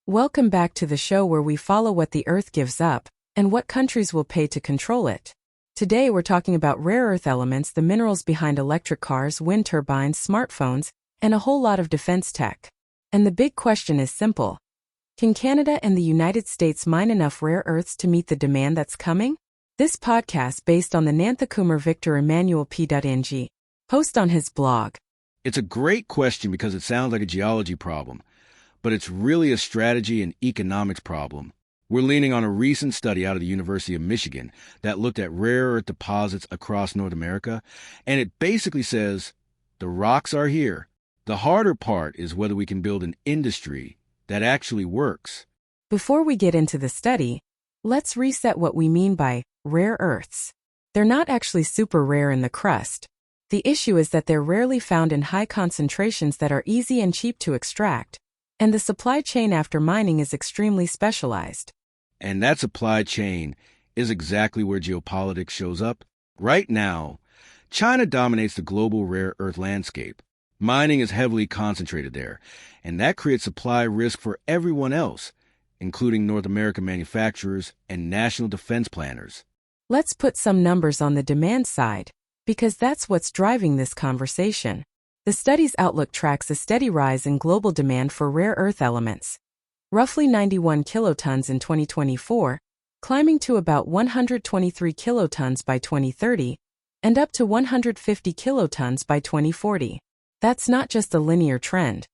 Welcome back to the show where we follow what the Earth gives up and what countries will pay to control it. Today we're talking about rare earth elements, the minerals behind electric cars, wind turbines, smartphones, and a whole lot of defense tech. And the big question is simple. Can Canada and the United States mine enough rare earths to meet the demand that's coming? This podcast based on the Nanthakumar Victor Emmanuel P.Ng, post on his blog. It's a great question because it sounds like a geology problem, but it's really a strategy and economics problem. We're leaning on a recent study out of the University of Michigan that looked at rare earth deposits across North America, and it basically says, the rocks are here. The harder part is whether we can build an industry that actually works. Before we get into the study, let's reset what we mean by rare earths. They're not actually super rare in the crust. The issue is that they're rarely found in high concentrations that are easy and cheap to extract, and the supply chain after mining is extremely specialized. And that supply chain is exactly where geopolitics shows up. Right now, China dominates the global rare earth landscape. Mining is heavily concentrated there, and that creates supply risk for everyone else, including North American manufacturers and national defense planners. Let's put some numbers on the demand side, because that's what's driving this conversation. The study's outlook tracks a steady rise in global demand for rare earth elements. Roughly 91 kilotons in 2024, climbing to about 123 kilotons by 2030, and up to 150 kilotons by 2040. That's not just a linear trend.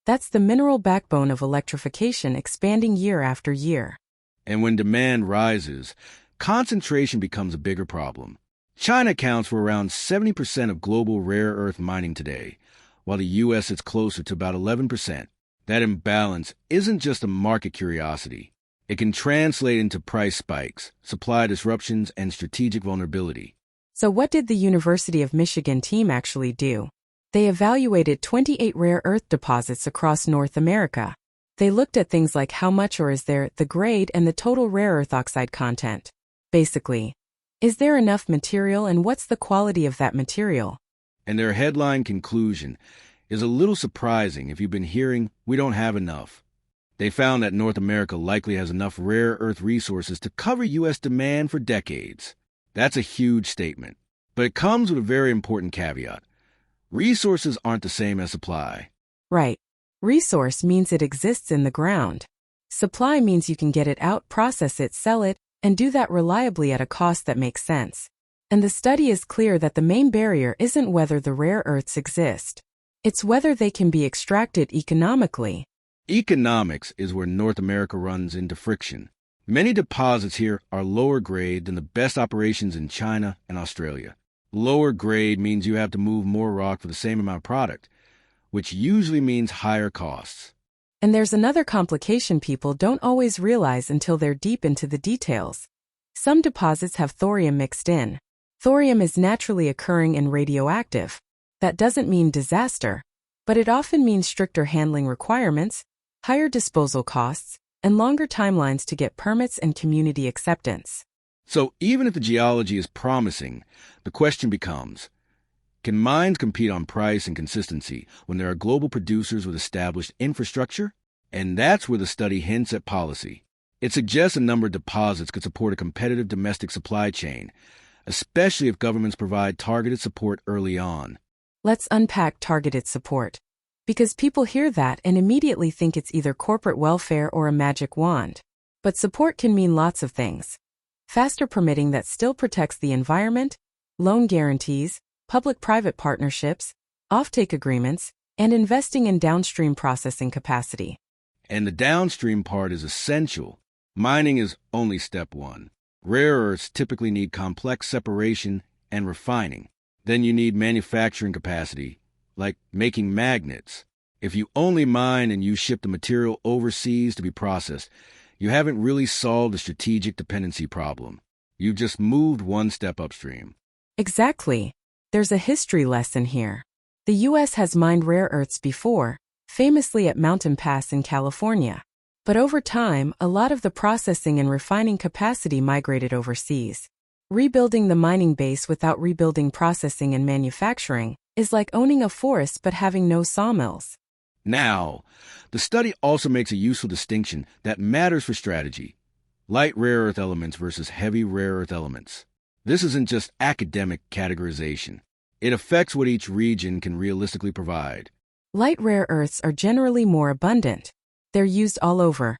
That's the mineral backbone of electrification expanding year after year. And when demand rises, concentration becomes a bigger problem. China accounts for around 70% of global rare earth mining today, while the U.S. is closer to about 11%. That imbalance isn't just a market curiosity. It can translate into price spikes, supply disruptions, and strategic vulnerability. So what did the University of Michigan team actually do? They evaluated 28 rare earth deposits across North America. They looked at things like how much ore is there, the grade, and the total rare earth oxide content. Basically, is there enough material and what's the quality of that material? And their headline conclusion is a little surprising if you've been hearing, we don't have enough. They found that North America likely has enough rare earth resources to cover U.S. demand for decades. That's a huge statement, but it comes with a very important caveat. Resources aren't the same as supply. Right. Resource means it exists in the ground. Supply means you can get it out, process it, sell it, and do that reliably at a cost that makes sense. And the study is clear that the main barrier isn't whether the rare earths exist. It's whether they can be extracted economically. Economics is where North America runs into friction. Many deposits here are lower grade than the best operations in China and Australia. Lower grade means you have to move more rock for the same amount of product, which usually means higher costs. And there's another complication people don't always realize until they're deep into the details. Some deposits have thorium mixed in. Thorium is naturally occurring and radioactive. That doesn't mean disaster, but it often means stricter handling requirements, higher disposal costs, and longer timelines to get permits and community acceptance. So even if the geology is promising, the question becomes, can mines compete on price and consistency when there are global producers with established infrastructure? And that's where the study hints at policy. It suggests a number of deposits could support a competitive domestic supply chain, especially if governments provide targeted support early on. Let's unpack targeted support. Because people hear that and immediately think it's either corporate welfare or a magic wand. But support can mean lots of things. Faster permitting that still protects the environment, loan guarantees, public-private partnerships, offtake agreements, and investing in downstream processing capacity. And the downstream part is essential. Mining is only step one. Rare earths typically need complex separation and refining. Then you need manufacturing capacity, like making magnets. If you only mine and you ship the material overseas to be processed, you haven't really solved the strategic dependency problem. You've just moved one step upstream. Exactly. There's a history lesson here. The U.S. has mined rare earths before, famously at Mountain Pass in California. But over time, a lot of the processing and refining capacity migrated overseas. Rebuilding the mining base without rebuilding processing and manufacturing is like owning a forest but having no sawmills. Now, the study also makes a useful distinction that matters for strategy: light rare earth elements versus heavy rare earth elements. This isn't just academic categorization. It affects what each region can realistically provide. Light rare earths are generally more abundant. They're used all over: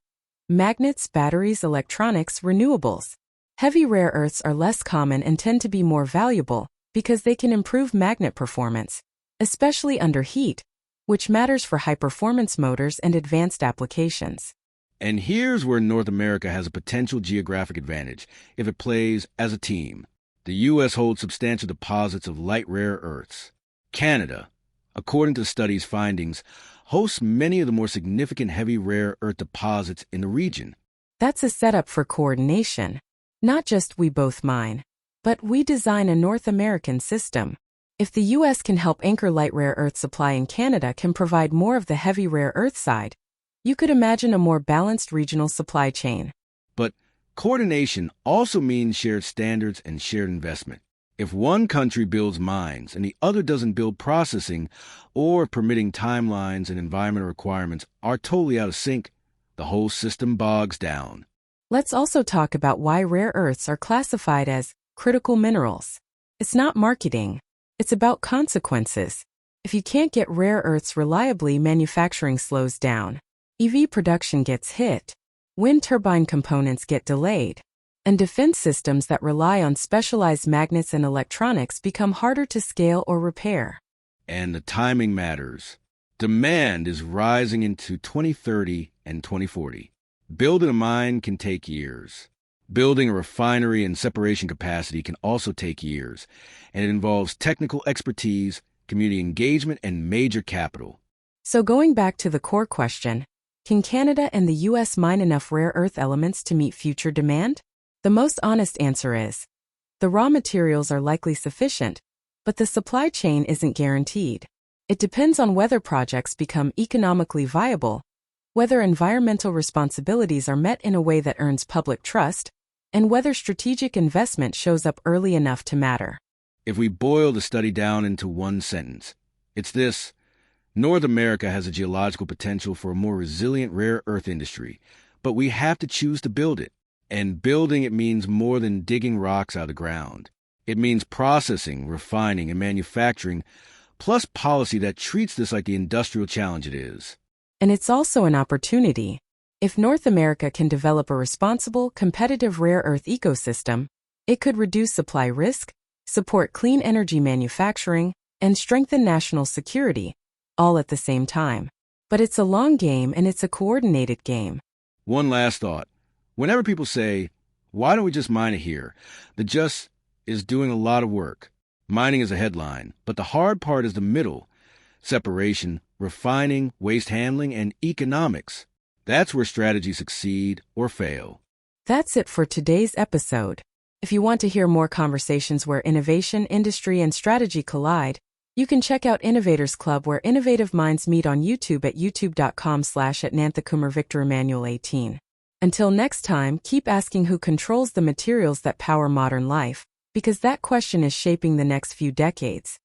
magnets, batteries, electronics, renewables. Heavy rare earths are less common and tend to be more valuable because they can improve magnet performance, especially under heat, which matters for high-performance motors and advanced applications. And here's where North America has a potential geographic advantage if it plays as a team. The U.S. holds substantial deposits of light rare earths. Canada, according to the study's findings, hosts many of the more significant heavy rare earth deposits in the region. That's a setup for coordination. Not just we both mine, but we design a North American system. If the U.S. can help anchor light rare earth supply and Canada can provide more of the heavy rare earth side, you could imagine a more balanced regional supply chain. But coordination also means shared standards and shared investment. If one country builds mines and the other doesn't build processing, or permitting timelines and environmental requirements are totally out of sync, the whole system bogs down. Let's also talk about why rare earths are classified as critical minerals. It's not marketing. It's about consequences. If you can't get rare earths reliably, manufacturing slows down. EV production gets hit. Wind turbine components get delayed. And defense systems that rely on specialized magnets and electronics become harder to scale or repair. And the timing matters. Demand is rising into 2030 and 2040. Building a mine can take years. Building a refinery and separation capacity can also take years, and it involves technical expertise, community engagement, and major capital. So going back to the core question, can Canada and the U.S. mine enough rare earth elements to meet future demand? The most honest answer is, the raw materials are likely sufficient, but the supply chain isn't guaranteed. It depends on whether projects become economically viable, whether environmental responsibilities are met in a way that earns public trust, and whether strategic investment shows up early enough to matter. If we boil the study down into one sentence, it's this: North America has a geological potential for a more resilient rare earth industry, but we have to choose to build it. And building it means more than digging rocks out of the ground. It means processing, refining, and manufacturing, plus policy that treats this like the industrial challenge it is. And it's also an opportunity. If North America can develop a responsible, competitive rare earth ecosystem, it could reduce supply risk, support clean energy manufacturing, and strengthen national security, all at the same time. But it's a long game and it's a coordinated game. One last thought. Whenever people say, why don't we just mine it here? The just is doing a lot of work. Mining is a headline, but the hard part is the middle: separation, refining, waste handling, and economics. That's where strategies succeed or fail. That's it for today's episode. If you want to hear more conversations where innovation, industry, and strategy collide, you can check out Innovators Club, where innovative minds meet, on YouTube at youtube.com/@Nanthakumar Victor Emmanuel 18. Until next time, keep asking who controls the materials that power modern life, because that question is shaping the next few decades.